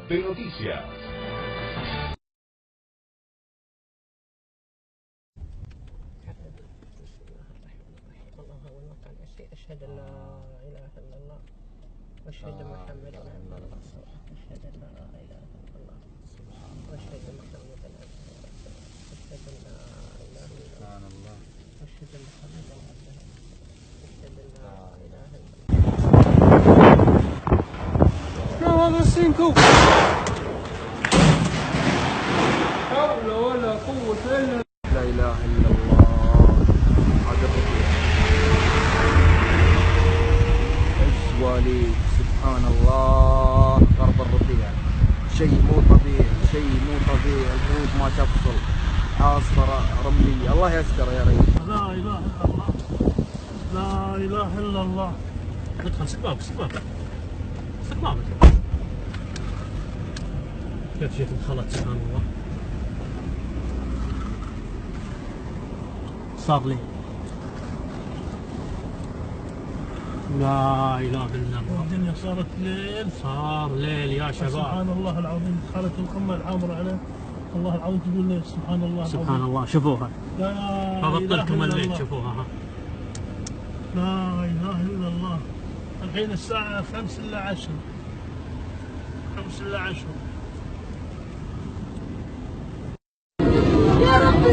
de Noticias. أشهد أن لا إله إلا الله وأشهد أن محمدا عبده ورسوله أشهد أن لا إله إلا الله وأشهد أن محمدا عبده ورسوله أشهد أن لا إله إلا الله وأشهد أن محمدا عبده ورسوله أشهد أن لا إله إلا الله. هذا السينكو حول ولا قوة إلا لا إله إلا الله. هذا الربيع الزواليك سبحان الله. غرب الربيع شيء مو طبيعي، شيء مو طبيعي. البرود ما تفصل، عاصفة رملية. الله يستر يا ريت. لا إله إلا الله، لا إله إلا الله. ادخل سباب سباب سباب. كيف جيت انخلت سبحان الله. صار لي لا إله إلا الله. الدنيا صارت ليل، صار ليل يا شباب. سبحان الله العظيم. دخلت القمة الحمراء عليه. الله العظيم تقول لي سبحان الله العظيم. سبحان الله. شوفوها. لا إله لكم الليل شوفوها. ها. لا إله إلا الله. الحين الساعة 5 إلا 10. 5 إلا 10. يا رب